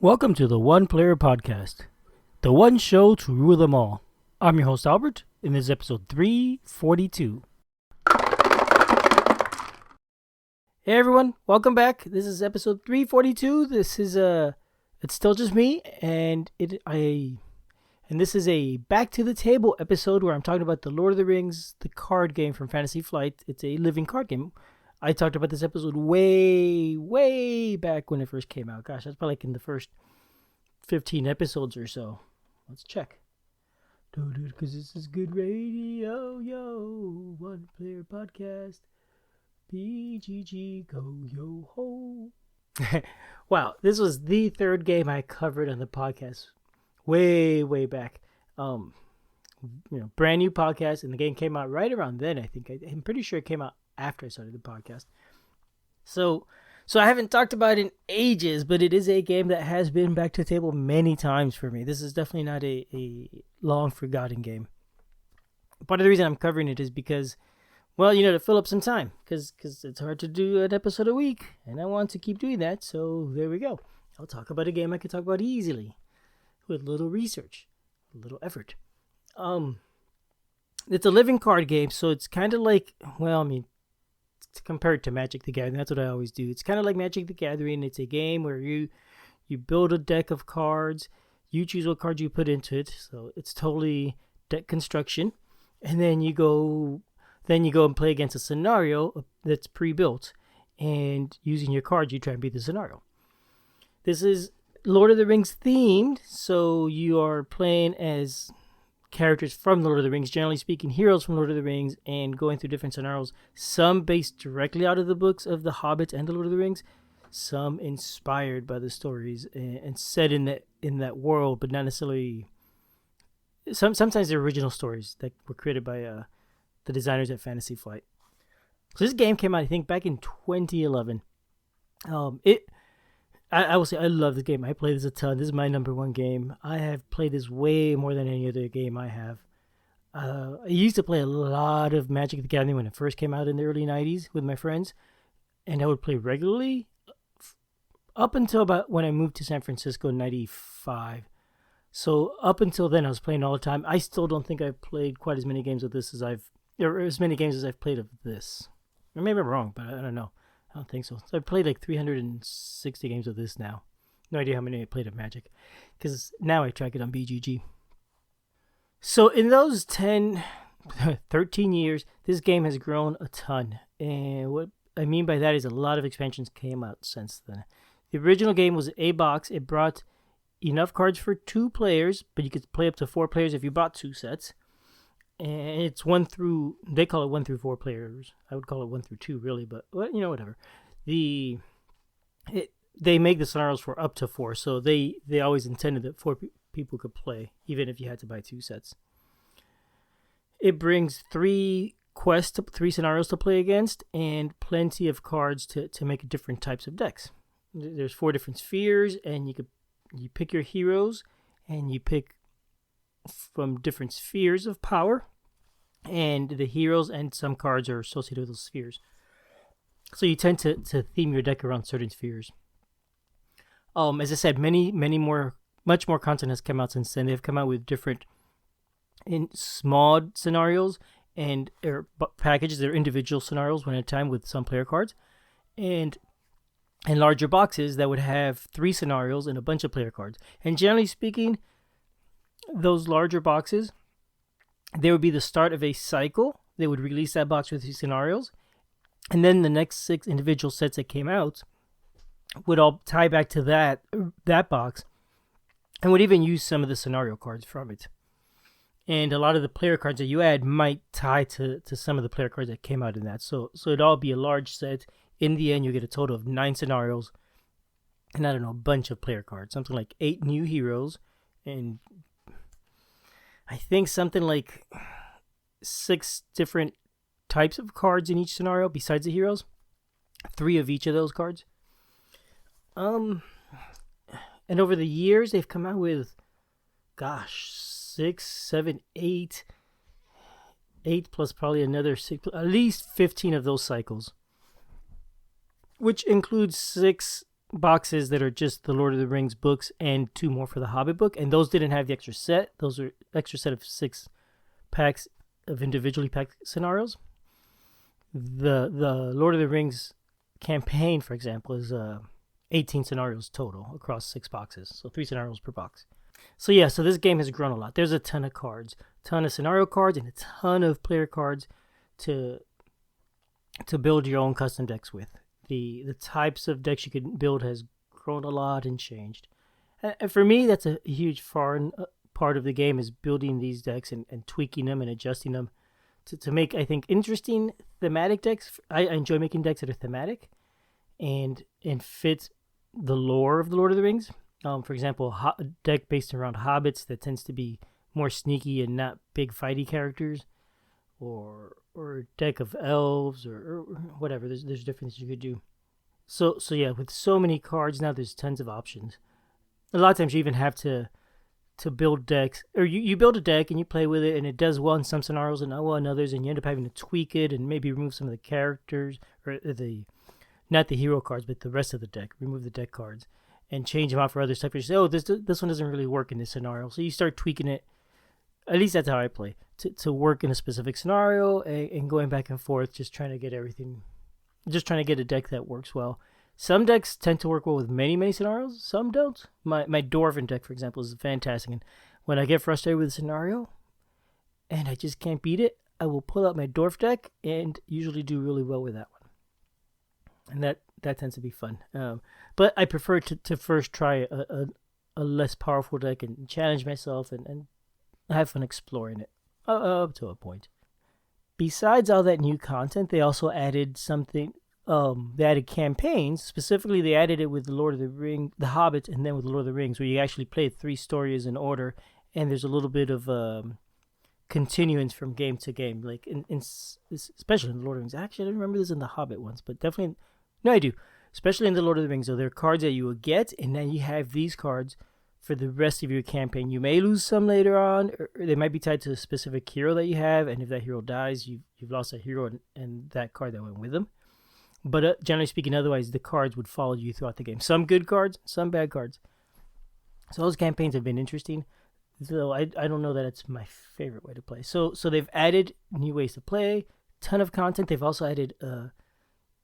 Welcome to the One Player Podcast, the one show to rule them all. I'm your host Albert, and this is episode 342. Hey everyone, welcome back. This is episode 342. This is it's still just me, and this is a back to the table episode where I'm talking about the Lord of the Rings, the card game from Fantasy Flight. It's a living card game. I talked about this episode way back when it first came out. Gosh, that's probably like in the first 15 episodes or so. Let's check. Because this is good radio, yo. One Player Podcast. BGG, go, yo, ho. Wow, this was the third game I covered on the podcast way back. Brand new podcast, and the game came out right around then, I think. I'm pretty sure it came out after I started the podcast. So I haven't talked about it in ages, but it is a game that has been back to the table many times for me. This is definitely not a long forgotten game. Part of the reason I'm covering it is because, well, to fill up some time, because it's hard to do an episode a week, and I want to keep doing that, so there we go. I'll talk about a game I can talk about easily, with little research, a little effort. It's a living card game, so it's kind of like, compared to Magic the Gathering, that's what I always do. It's kind of like Magic the Gathering. It's a game where you build a deck of cards, you choose what cards you put into it, so it's totally deck construction, and then you go and play against a scenario that's pre-built, and using your cards, you try and beat the scenario. This is Lord of the Rings themed, so you are playing as characters from Lord of the Rings, generally speaking, heroes from Lord of the Rings, and going through different scenarios, some based directly out of the books of The Hobbit and The Lord of the Rings, some inspired by the stories and set in that world, but not necessarily. Sometimes they're original stories that were created by the designers at Fantasy Flight. So this game came out, I think, back in 2011. I will say I love this game. I play this a ton. This is my number one game. I have played this way more than any other game I have. I used to play a lot of Magic the Gathering when it first came out in the early 90s with my friends, and I would play regularly up until about when I moved to San Francisco in 95. So up until then, I was playing all the time. I still don't think I've played quite as many games of this as many games as I've played of this. Or maybe I'm wrong, but I don't know. I don't think so. So I've played like 360 games of this now. No idea how many I played of Magic, because now I track it on BGG. So in those 13 years, this game has grown a ton. And what I mean by that is a lot of expansions came out since then. The original game was a box. It brought enough cards for 2 players, but you could play up to 4 players if you bought 2 sets. And it's they call it 1 through 4 players. I would call it 1 through 2, really, but whatever. They make the scenarios for up to 4, so they always intended that 4 people could play, even if you had to buy 2 sets. It brings 3 quests, 3 scenarios to play against, and plenty of cards to make different types of decks. There's 4 different spheres, and you pick your heroes, and you pick from different spheres of power, and the heroes and some cards are associated with those spheres. So you tend to theme your deck around certain spheres. As I said, much more content has come out since then. They've come out with different in small scenarios and packages. They're individual scenarios one at a time with some player cards, and larger boxes that would have 3 scenarios and a bunch of player cards. And generally speaking, those larger boxes, they would be the start of a cycle. They would release that box with 3 scenarios, and then the next 6 individual sets that came out would all tie back to that box, and would even use some of the scenario cards from it. And a lot of the player cards that you add might tie to some of the player cards that came out in that. So it'd all be a large set. In the end, you get a total of 9 scenarios, and a bunch of player cards. Something like 8 new heroes, and I think something like 6 different types of cards in each scenario besides the heroes. 3 of each of those cards. And over the years, they've come out with, 6, 7, 8 plus probably another 6, at least 15 of those cycles, which includes 6 boxes that are just the Lord of the Rings books and 2 more for the Hobbit book, and those didn't have the extra set. Those are extra set of 6 packs of individually packed scenarios. The Lord of the Rings campaign, for example, is 18 scenarios total across 6 boxes, so 3 scenarios per box. So yeah, so this game has grown a lot. There's a ton of cards, ton of scenario cards, and a ton of player cards to build your own custom decks with. The types of decks you can build has grown a lot and changed. And for me, that's a huge foreign part of the game, is building these decks and tweaking them and adjusting them to make, I think, interesting thematic decks. I enjoy making decks that are thematic and fit the lore of the Lord of the Rings. For example, a deck based around hobbits that tends to be more sneaky and not big fighty characters, or a deck of elves, or whatever. There's different things you could do. So yeah, with so many cards now, there's tons of options. A lot of times you even have to build decks, or you build a deck and you play with it, and it does well in some scenarios and not well in others, and you end up having to tweak it and maybe remove some of the characters, or not the hero cards, but the rest of the deck. Remove the deck cards and change them out for other stuff. You say, oh, this one doesn't really work in this scenario, so you start tweaking it. At least that's how I play, to work in a specific scenario, and going back and forth, just trying to get a deck that works well. Some decks tend to work well with many scenarios, some don't. My Dwarven deck, for example, is fantastic, and when I get frustrated with a scenario and I just can't beat it, I will pull out my Dwarf deck and usually do really well with that one. And that tends to be fun. But I prefer to first try a less powerful deck and challenge myself and have fun exploring it up to a point. Besides all that new content, they also added something. They added campaigns. Specifically, they added it with the Lord of the Rings, the Hobbit, and then with the Lord of the Rings, where you actually play 3 stories in order, and there's a little bit of continuance from game to game. Like especially in the Lord of the Rings. Actually, I don't remember this in the Hobbit ones, but definitely, no, I do. Especially in the Lord of the Rings, though, there are cards that you will get, and then you have these cards for the rest of your campaign. You may lose some later on, or they might be tied to a specific hero that you have, and if that hero dies, you've lost that hero and that card that went with them. But generally speaking, otherwise, the cards would follow you throughout the game. Some good cards, some bad cards. So those campaigns have been interesting, though I don't know that it's my favorite way to play. So they've added new ways to play, ton of content. They've also added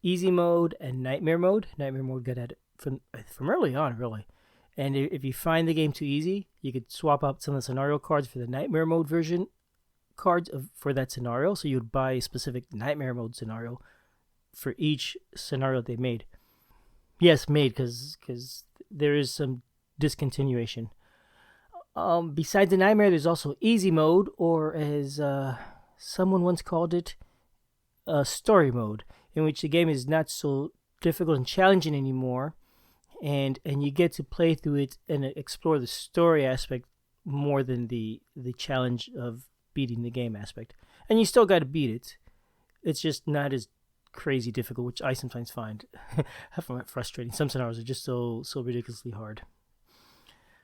easy mode and nightmare mode. Nightmare mode got added from early on, really. And if you find the game too easy, you could swap out some of the scenario cards for the nightmare mode version cards for that scenario. So you would buy a specific nightmare mode scenario for each scenario they made. Yes, made, because there is some discontinuation. Besides the nightmare, there's also easy mode, or as someone once called it, story mode, in which the game is not so difficult and challenging anymore, and you get to play through it and explore the story aspect more than the challenge of beating the game aspect. And you still got to beat it. It's just not as crazy difficult, which I sometimes find frustrating. Some scenarios are just so ridiculously hard.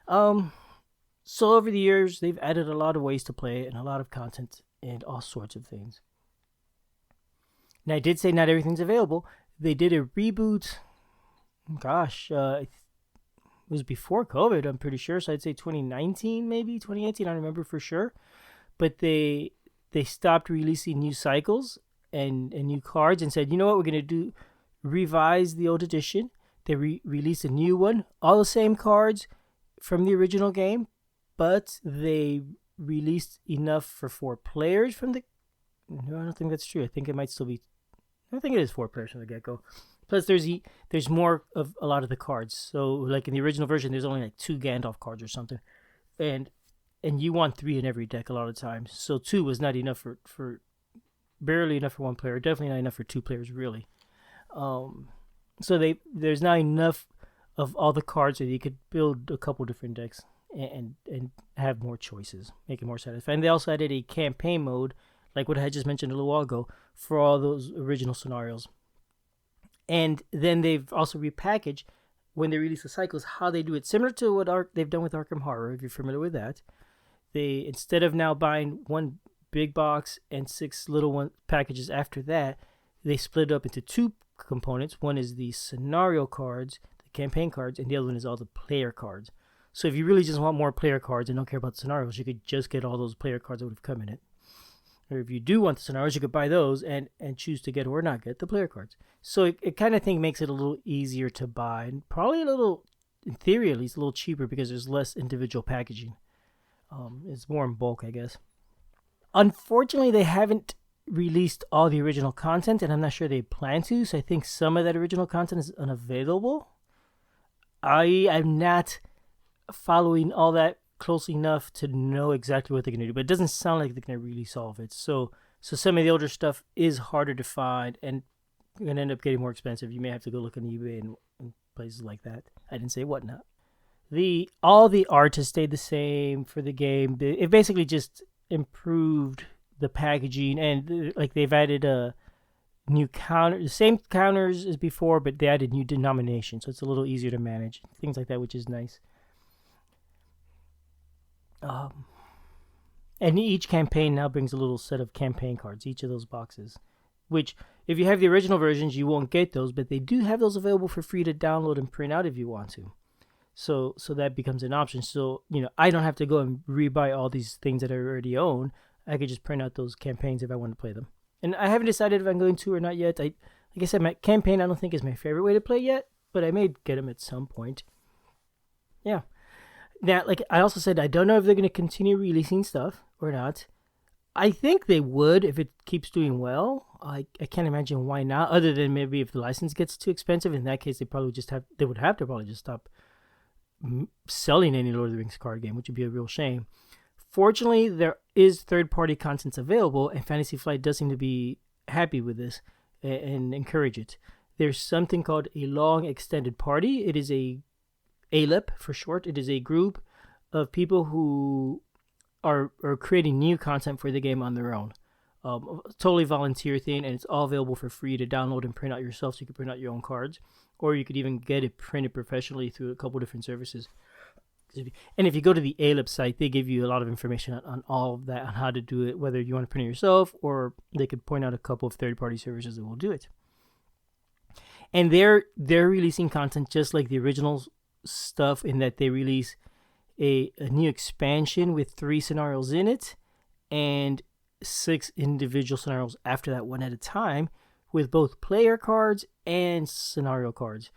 So over the years, they've added a lot of ways to play and a lot of content and all sorts of things. Now, I did say not everything's available. They did a reboot. Gosh, it was before COVID, I'm pretty sure. So I'd say 2019, maybe 2018. I don't remember for sure. But they stopped releasing new cycles and new cards and said, you know what, we're going to do, revise the old edition. They released a new one, all the same cards from the original game, but they released enough for 4 players from the... No, I don't think that's true. I think it might still be... I think it is 4 players from the get-go. Plus, there's more of a lot of the cards. So, like in the original version, there's only like 2 Gandalf cards or something. And you want 3 in every deck a lot of times. So 2 was not enough for barely enough for 1 player. Definitely not enough for 2 players, really. So there's not enough of all the cards that you could build a couple different decks and have more choices, make it more satisfying. They also added a campaign mode, like what I had just mentioned a little while ago, for all those original scenarios. And then they've also repackaged, when they release the cycles, how they do it. Similar to what they've done with Arkham Horror, if you're familiar with that. They, instead of now buying 1 big box and 6 little one packages after that, they split it up into 2 components. One is the scenario cards, the campaign cards, and the other one is all the player cards. So if you really just want more player cards and don't care about the scenarios, you could just get all those player cards that would have come in it. Or if you do want the scenarios, you could buy those and choose to get or not get the player cards. So it kind of thing makes it a little easier to buy, and probably a little, in theory at least, a little cheaper because there's less individual packaging. It's more in bulk, I guess. Unfortunately, they haven't released all the original content, and I'm not sure they plan to, so I think some of that original content is unavailable. I'm not following all that closely enough to know exactly what they're going to do, but it doesn't sound like they're going to really solve it. So some of the older stuff is harder to find and going to end up getting more expensive. You may have to go look on eBay and places like that. I didn't say whatnot. All the art has stayed the same for the game. It basically just improved the packaging, and like they've added a new counter, the same counters as before, but they added new denominations, so it's a little easier to manage, things like that, which is nice. And each campaign now brings a little set of campaign cards, each of those boxes, which if you have the original versions, you won't get those, but they do have those available for free to download and print out if you want to. So that becomes an option. So, I don't have to go and rebuy all these things that I already own. I could just print out those campaigns if I want to play them. And I haven't decided if I'm going to or not yet. Like I said, my campaign I don't think is my favorite way to play yet, but I may get them at some point. Yeah. Now, like I also said, I don't know if they're going to continue releasing stuff or not. I think they would if it keeps doing well. I can't imagine why not, other than maybe if the license gets too expensive. In that case, they would have to probably just stop selling any Lord of the Rings card game, which would be a real shame. Fortunately, there is third-party content available, and Fantasy Flight does seem to be happy with this and encourage it. There's something called a long extended party. It is a ALEP for short. It is a group of people who are creating new content for the game on their own. Totally volunteer thing, and it's all available for free to download and print out yourself, so you can print out your own cards, or you could even get it printed professionally through a couple different services. And if you go to the ALEP site, they give you a lot of information on all of that, on how to do it, whether you want to print it yourself, or they could point out a couple of third-party services that will do it. And they're releasing content just like the original stuff, in that they release a new expansion with 3 scenarios in it, and 6 individual scenarios after that, one at a time, with both player cards and scenario cards.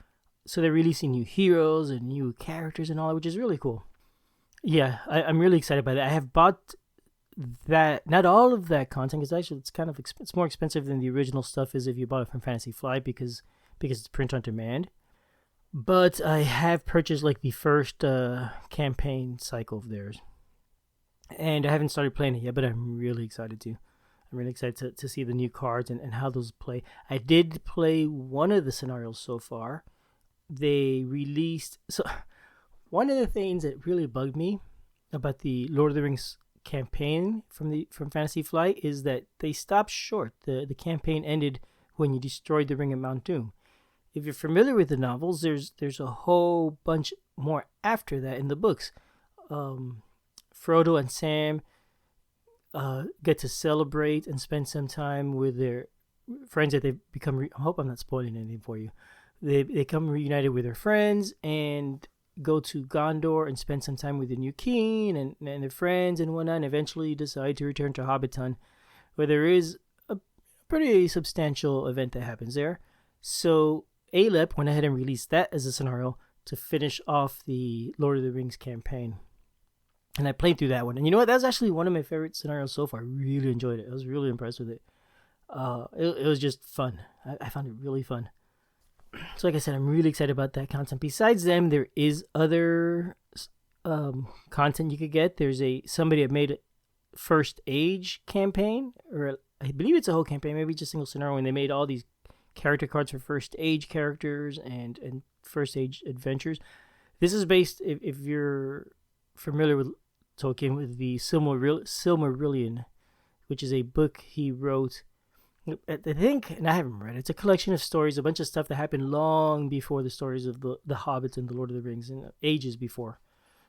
So they're releasing new heroes and new characters and all that, which is really cool. Yeah, I'm really excited by that. I have bought that, not all of that content, because actually it's more expensive than the original stuff is if you bought it from Fantasy Flight, because it's print on demand. But I have purchased like the first campaign cycle of theirs, and I haven't started playing it yet, but I'm really excited to. I'm really excited to see the new cards and how those play. I did play one of the scenarios so far. They released... So one of the things that really bugged me about the Lord of the Rings campaign from Fantasy Flight is that they stopped short. The campaign ended when you destroyed the Ring of Mount Doom. If you're familiar with the novels, there's a whole bunch more after that in the books. Frodo and Sam get to celebrate and spend some time with their friends that they've become... I hope I'm not spoiling anything for you. They become reunited with their friends and go to Gondor and spend some time with the new king and their friends and whatnot, and eventually decide to return to Hobbiton, where there is a pretty substantial event that happens there. So ALEP went ahead and released that as a scenario to finish off the Lord of the Rings campaign. And I played through that one. And you know what? That was actually one of my favorite scenarios so far. I really enjoyed it. I was really impressed with it. It was just fun. I found it really fun. So like I said, I'm really excited about that content. Besides them, there is other content you could get. There's somebody that made a First Age campaign, or I believe it's a whole campaign, maybe just a single scenario, and they made all these character cards for First Age characters and First Age adventures. This is based, if you're familiar with Tolkien, with the Silmarillion, which is a book he wrote. I think, and I haven't read it, it's a collection of stories, a bunch of stuff that happened long before the stories of the Hobbits and the Lord of the Rings, and ages before.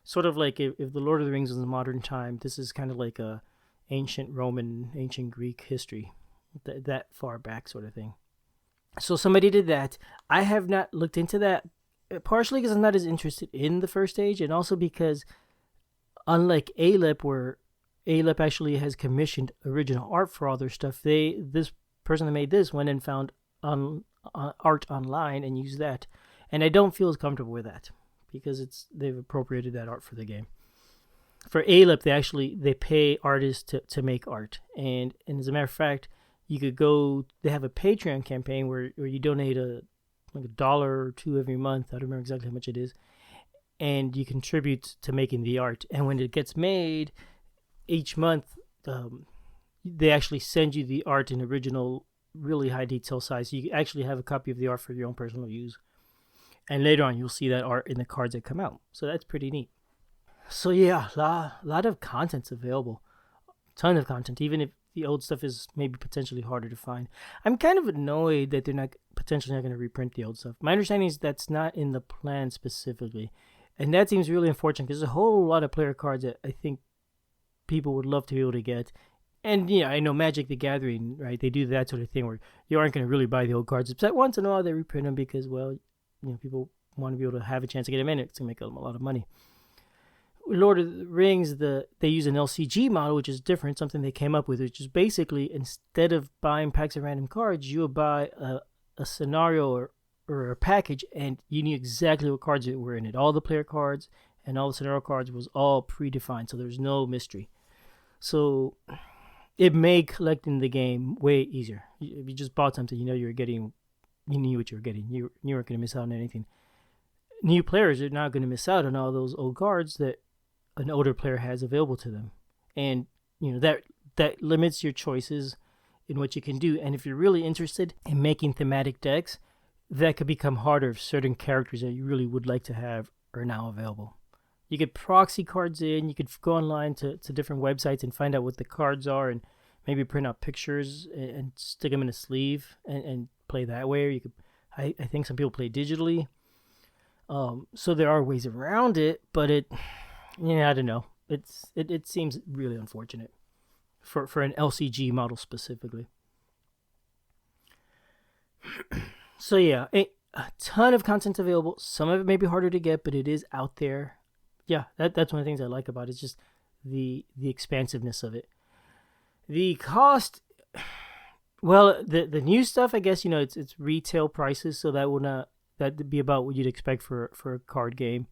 Sort of like if the Lord of the Rings was in modern time, this is kind of like a ancient Roman, ancient Greek history, that far back sort of thing. So somebody did that. I have not looked into that partially because I'm not as interested in the first stage, and also because unlike Alep, where Alep actually has commissioned original art for all their stuff, this person that made this went and found art online and used that, and I don't feel as comfortable with that because they've appropriated that art for the game. For Alep, they pay artists to make art, and as a matter of fact, you could go. They have a Patreon campaign where you donate like $1 or $2 every month. I don't remember exactly how much it is, and you contribute to making the art. And when it gets made, each month, they actually send you the art in original, really high detail size. So you actually have a copy of the art for your own personal use. And later on, you'll see that art in the cards that come out. So that's pretty neat. So yeah, a lot of content's available. Ton of content, even if the old stuff is maybe potentially harder to find. I'm kind of annoyed that they're potentially not going to reprint the old stuff. My understanding is that's not in the plan specifically. And that seems really unfortunate because there's a whole lot of player cards that I think people would love to be able to get. And yeah, I know Magic the Gathering, right? They do that sort of thing where you aren't going to really buy the old cards. Except once in a while they reprint them because, well, people want to be able to have a chance to get them in. It's going to make them a lot of money. Lord of the Rings, they use an LCG model, which is different, something they came up with, which is basically instead of buying packs of random cards, you would buy a scenario or a package, and you knew exactly what cards were in it. All the player cards and all the scenario cards was all predefined, so there's no mystery. So it made collecting the game way easier. If you just bought something, you knew what you were getting. You weren't going to miss out on anything. New players are not going to miss out on all those old cards that an older player has available to them, and that limits your choices in what you can do. And if you're really interested in making thematic decks, that could become harder if certain characters that you really would like to have are now available. You could proxy cards in, you could go online to different websites and find out what the cards are, and maybe print out pictures and stick them in a sleeve and play that way. Or you could, I think some people play digitally. So there are ways around it, but I don't know. It seems really unfortunate for an LCG model specifically. So yeah, a ton of content available. Some of it may be harder to get, but it is out there. Yeah, that's one of the things I like about it. It's just the expansiveness of it. The cost, well, the new stuff, I guess, it's retail prices, so that'd be about what you'd expect for a card game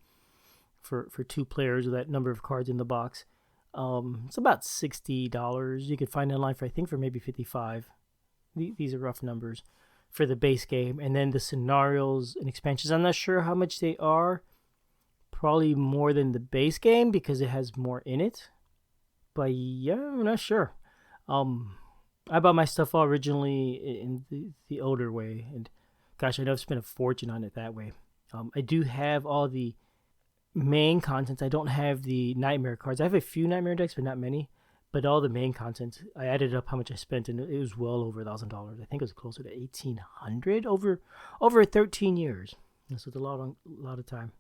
for 2 players with that number of cards in the box. It's about $60. You could find it online for maybe $55. These are rough numbers for the base game, and then the scenarios and expansions, I'm not sure how much they are. Probably more than the base game because it has more in it, but yeah, I'm not sure. I bought my stuff all originally in the older way, and gosh, I know I've spent a fortune on it that way. I do have all the main contents. I don't have the Nightmare cards. I have a few Nightmare decks, but not many. But all the main content, I added up how much I spent, and it was well over $1,000. I think it was closer to $1,800 over 13 years. So it's a lot of time.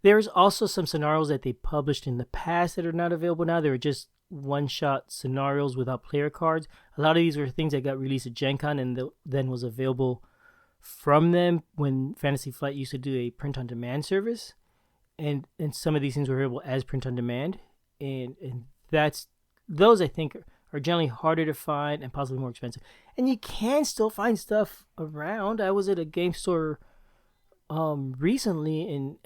There's also some scenarios that they published in the past that are not available now. They were just one-shot scenarios without player cards. A lot of these were things that got released at Gen Con and then was available from them when Fantasy Flight used to do a print-on-demand service. And some of these things were available as print-on-demand. And those, I think, are generally harder to find and possibly more expensive. And you can still find stuff around. I was at a game store recently in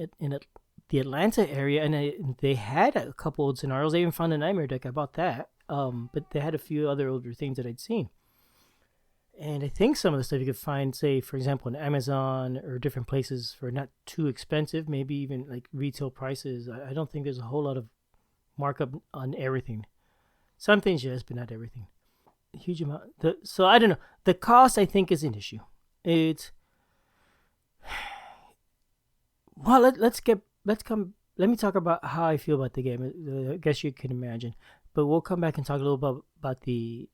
the Atlanta area, and they had a couple old scenarios. They even found a Nightmare deck. I bought that. But they had a few other older things that I'd seen. And I think some of the stuff you could find, say, for example, on Amazon or different places for not too expensive, maybe even like retail prices. I don't think there's a whole lot of markup on everything. Some things, yes, but not everything. A huge amount. So I don't know. The cost, I think, is an issue. Well, let me talk about how I feel about the game. I guess you can imagine. But we'll come back and talk a little about the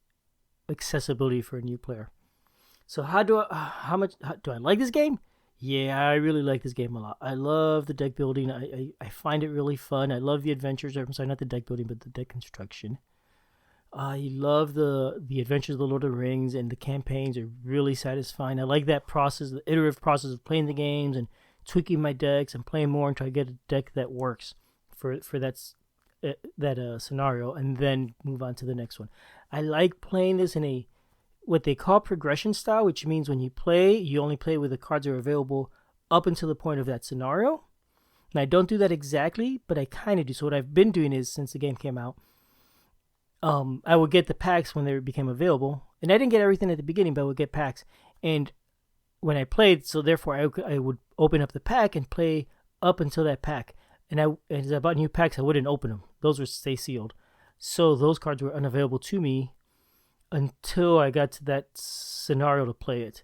accessibility for a new player. So how do I like this game? Yeah, I really like this game a lot. I love the deck building. I find it really fun. I love the adventures. I'm sorry, not the deck building, but the deck construction. I love the adventures of the Lord of the Rings, and the campaigns are really satisfying. I like that process, the iterative process of playing the games and tweaking my decks and playing more until I get a deck that works for that scenario, and then move on to the next one. I like playing this in a what they call progression style, which means when you play, you only play with the cards that are available up until the point of that scenario. And I don't do that exactly, but I kind of do. So what I've been doing is, since the game came out, I would get the packs when they became available, and I didn't get everything at the beginning, but I would get packs. And when I played, so therefore I would open up the pack and play up until that pack. And as I bought new packs, I wouldn't open them; those would stay sealed. So those cards were unavailable to me until I got to that scenario to play it.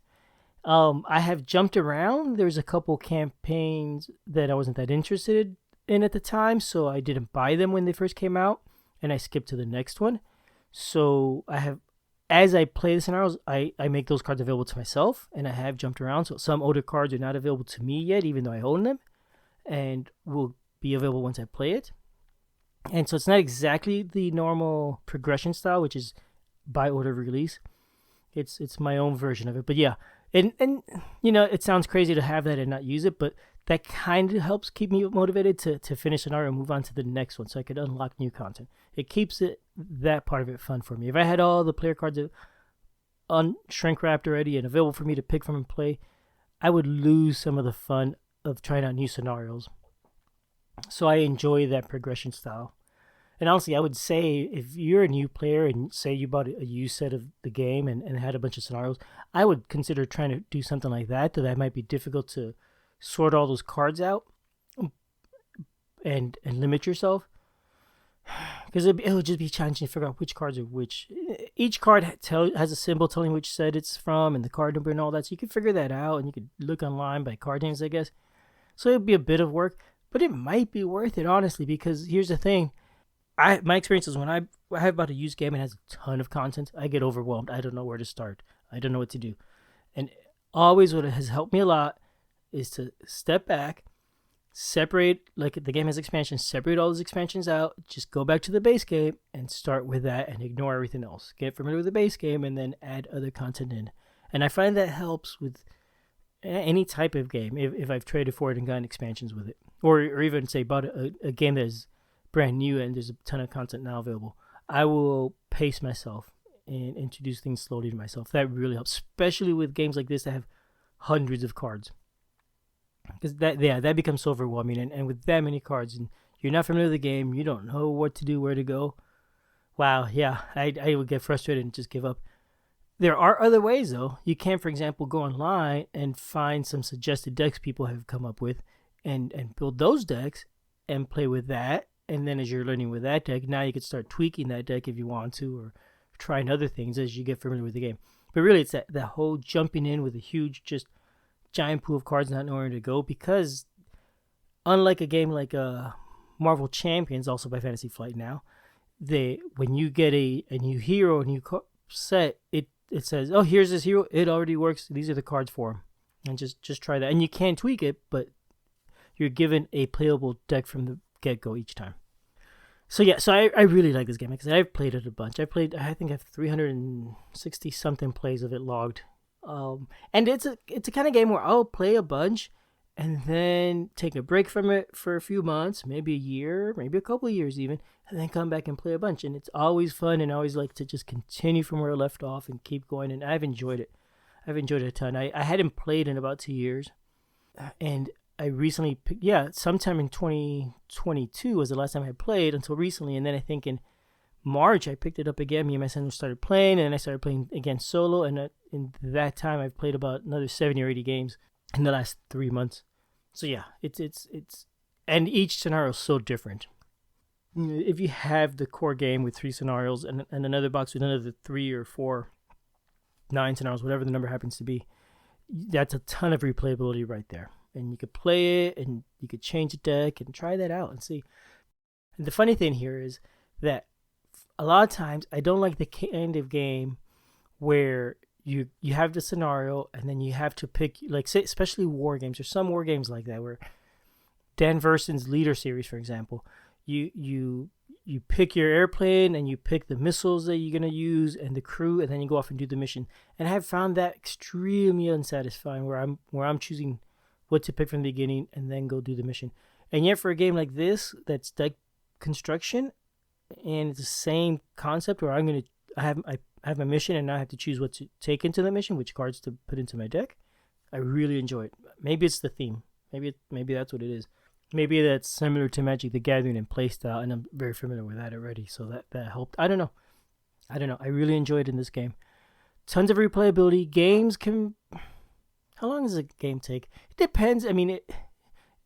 I have jumped around. There's a couple campaigns that I wasn't that interested in at the time, so I didn't buy them when they first came out, and I skipped to the next one. So as I play the scenarios, I make those cards available to myself, and I have jumped around. So some older cards are not available to me yet, even though I own them, and will be available once I play it. And so it's not exactly the normal progression style, which is by order of release. It's my own version of it. But yeah, and it sounds crazy to have that and not use it, but that kind of helps keep me motivated to finish scenario and move on to the next one so I could unlock new content. It keeps that part of it fun for me. If I had all the player cards shrink wrapped already and available for me to pick from and play, I would lose some of the fun of trying out new scenarios. So I enjoy that progression style. And honestly, I would say if you're a new player and say you bought a used set of the game and had a bunch of scenarios, I would consider trying to do something like that, though that might be difficult to sort all those cards out and limit yourself. Because it would just be challenging to figure out which cards are which. Each card has a symbol telling which set it's from and the card number and all that, so you can figure that out, and you could look online by card names, I guess. So it would be a bit of work, but it might be worth it, honestly, because here's the thing. My experience is when I have about a used game and has a ton of content, I get overwhelmed. I don't know where to start. I don't know what to do. And always what has helped me a lot is to step back, separate, like the game has expansions, separate all those expansions out, just go back to the base game and start with that and ignore everything else. Get familiar with the base game and then add other content in. And I find that helps with any type of game if I've traded for it and gotten expansions with it. Or even say bought a game that is brand new and there's a ton of content now available. I will pace myself and introduce things slowly to myself. That really helps, especially with games like this that have hundreds of cards. Because that becomes so overwhelming. And with that many cards, and you're not familiar with the game, you don't know what to do, where to go. Wow, yeah, I would get frustrated and just give up. There are other ways, though. You can, for example, go online and find some suggested decks people have come up with and build those decks and play with that. And then as you're learning with that deck, now you can start tweaking that deck if you want to, or trying other things as you get familiar with the game. But really, it's that whole jumping in with a huge, just giant pool of cards, not knowing where to go. Because unlike a game like Marvel Champions, also by Fantasy Flight now, when you get a new hero, a new set, it says, oh, here's this hero. It already works. These are the cards for him. And just try that. And you can tweak it, but you're given a playable deck from the get-go each time. So yeah, I really like this game because I've played it a bunch. I think I have 360 something plays of it logged. And it's a kind of game where I'll play a bunch and then take a break from it for a few months, maybe a year, maybe a couple of years even, and then come back and play a bunch. And it's always fun, and I always like to just continue from where I left off and keep going. And I've enjoyed it. I've enjoyed it a ton. I hadn't played in about 2 years, and I recently picked, sometime in 2022 was the last time I played until recently. And then I think in March, I picked it up again. Me and my son started playing, and I started playing again solo. And in that time, I've played about another 70 or 80 games in the last 3 months. So yeah, it's and each scenario is so different. If you have the core game with 3 scenarios and another box with another 3 or 4, 9 scenarios, whatever the number happens to be, that's a ton of replayability right there. And you could play it, and you could change the deck and try that out and see. And the funny thing here is that a lot of times I don't like the kind of game where you have the scenario and then you have to pick, like, say, especially war games. There's some war games like that where Dan Verson's Leader series, for example, you pick your airplane and you pick the missiles that you're going to use and the crew, and then you go off and do the mission. And I have found that extremely unsatisfying where I'm choosing what to pick from the beginning, and then go do the mission. And yet, for a game like this, that's deck construction, and it's the same concept where I have my mission, and now I have to choose what to take into the mission, which cards to put into my deck. I really enjoy it. Maybe it's the theme. Maybe that's what it is. Maybe that's similar to Magic the Gathering in playstyle, and I'm very familiar with that already, so that helped. I don't know. I really enjoyed it in this game. Tons of replayability. Games can... How long does a game take? It depends. I mean,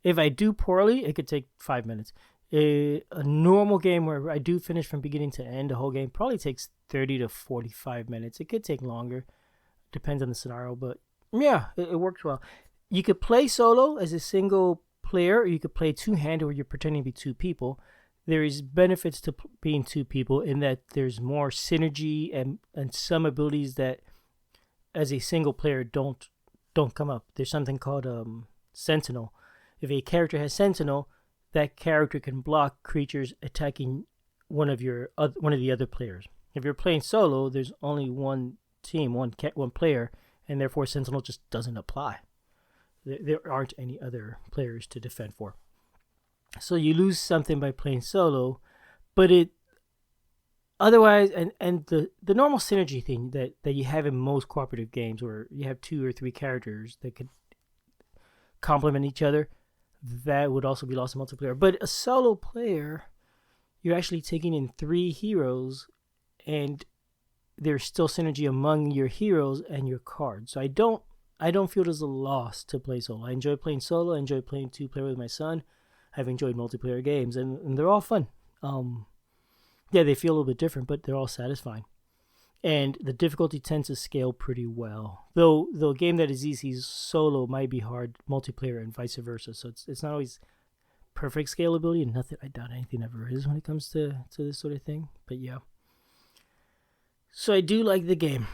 if I do poorly, it could take 5 minutes. A normal game where I do finish from beginning to end, the whole game probably takes 30 to 45 minutes. It could take longer. Depends on the scenario, but yeah, it works well. You could play solo as a single player, or you could play two-handed where you're pretending to be two people. There is benefits to being two people in that there's more synergy and some abilities that as a single player don't come up. There's something called Sentinel. If a character has Sentinel, that character can block creatures attacking one of the other players. If you're playing solo, there's only one team, one player, and therefore Sentinel just doesn't apply. There aren't any other players to defend for. So you lose something by playing solo, but it otherwise and the normal synergy thing that you have in most cooperative games where you have 2 or 3 characters that could complement each other, that would also be lost in multiplayer. But a solo player, you're actually taking in 3 heroes, and there's still synergy among your heroes and your cards. So I don't feel there's a loss to play solo. I enjoy playing solo. I enjoy playing 2-player with my son. I've enjoyed multiplayer games, and they're all fun. Yeah, they feel a little bit different, but they're all satisfying. And the difficulty tends to scale pretty well. Though a game that is easy solo might be hard multiplayer and vice versa. So it's not always perfect scalability, and I doubt anything ever is when it comes to this sort of thing. But yeah. So I do like the game.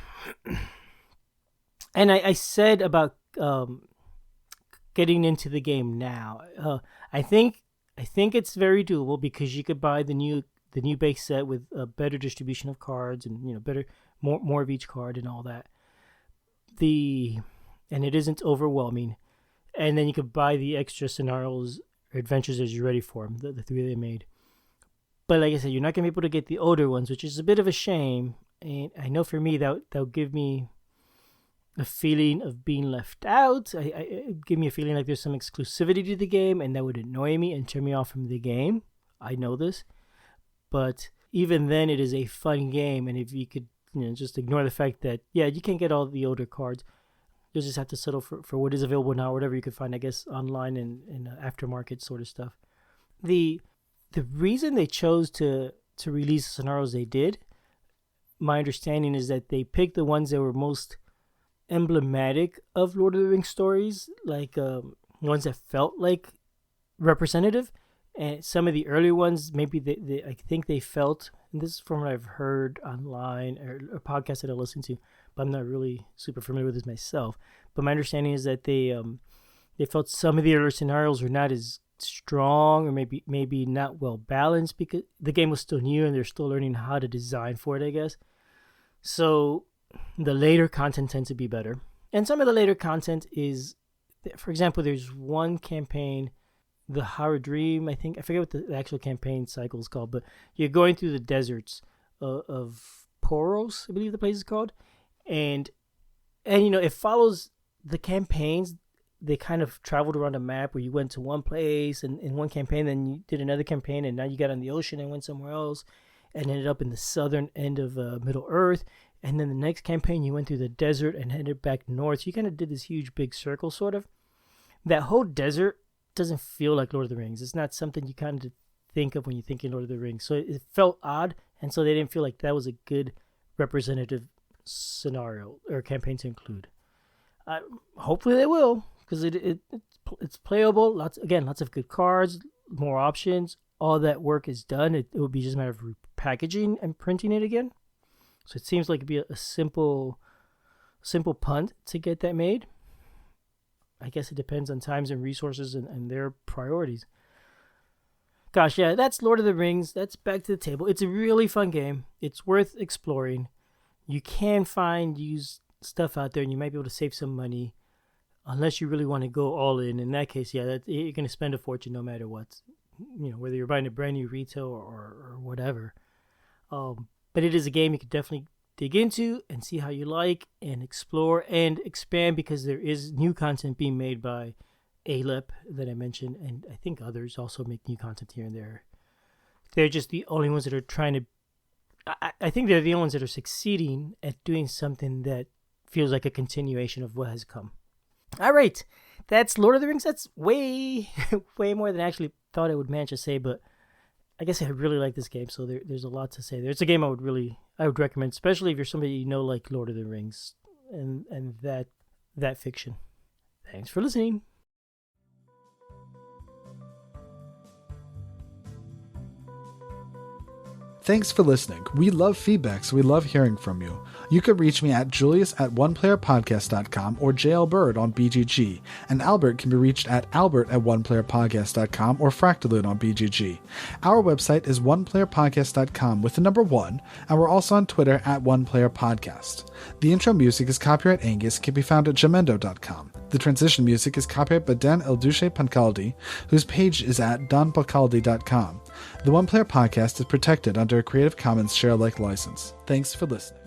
And I said about getting into the game now. I think it's very doable because you could buy the new base set with a better distribution of cards and better more of each card and all that. And it isn't overwhelming. And then you could buy the extra scenarios or adventures as you're ready for them, the 3 they made. But like I said, you're not gonna be able to get the older ones, which is a bit of a shame. And I know for me that'll give me a feeling of being left out. I give me a feeling like there's some exclusivity to the game, and that would annoy me and turn me off from the game. I know this, but even then, it is a fun game. And if you could, just ignore the fact that you can't get all the older cards, you'll just have to settle for what is available now, whatever you could find, I guess, online and aftermarket sort of stuff. The reason they chose to release the scenarios they did, my understanding is that they picked the ones that were most emblematic of Lord of the Rings stories, like ones that felt like representative. And some of the earlier ones, maybe I think they felt, and this is from what I've heard online or podcasts that I listen to, but I'm not really super familiar with this myself. But my understanding is that they felt some of the earlier scenarios were not as strong, or maybe not well balanced, because the game was still new and they're still learning how to design for it, I guess. So the later content tends to be better. And some of the later content is, for example, there's one campaign, the Haradrim, I forget what the actual campaign cycle is called, but you're going through the deserts of Poros, I believe the place is called. And it follows the campaigns. They kind of traveled around a map where you went to one place and in one campaign, then you did another campaign, and now you got on the ocean and went somewhere else and ended up in the southern end of Middle Earth. And then the next campaign, you went through the desert and headed back north. So you kind of did this huge big circle, sort of. That whole desert doesn't feel like Lord of the Rings. It's not something you kind of think of when you think in Lord of the Rings. So it felt odd, and so they didn't feel like that was a good representative scenario or campaign to include. Hopefully they will, because it's playable. Lots of good cards, more options. All that work is done. It would be just a matter of repackaging and printing it again. So it seems like it'd be a simple punt to get that made. I guess it depends on times and resources and their priorities. Gosh, yeah, that's Lord of the Rings. That's Back to the Table. It's a really fun game. It's worth exploring. You can find used stuff out there, and you might be able to save some money. unless you really want to go all in that case, yeah, you're going to spend a fortune no matter what, whether you're buying a brand new retail or whatever. But it is a game you could definitely dig into and see how you like and explore and expand, because there is new content being made by Aleph that I mentioned, and I think others also make new content here and there. They're just the only ones that are trying to. I think they're the only ones that are succeeding at doing something that feels like a continuation of what has come. All right, that's Lord of the Rings. That's way, way more than I actually thought I would manage to say, but I guess I really like this game, so there's a lot to say there. It's a game I would recommend, especially if you're somebody like Lord of the Rings and that fiction. Thanks for listening. Thanks for listening. We love feedback, so we love hearing from you. You can reach me at julius@oneplayerpodcast.com or JLBird on BGG, and Albert can be reached at albert@oneplayerpodcast.com or Fractalune on BGG. Our website is oneplayerpodcast.com with the number 1, and we're also on Twitter at oneplayerpodcast. The intro music is copyright Angus, can be found at jamendo.com. The transition music is copyright by Dan Elduce Pancaldi, whose page is at donpancaldi.com. The One Player Podcast is protected under a Creative Commons share-alike license. Thanks for listening.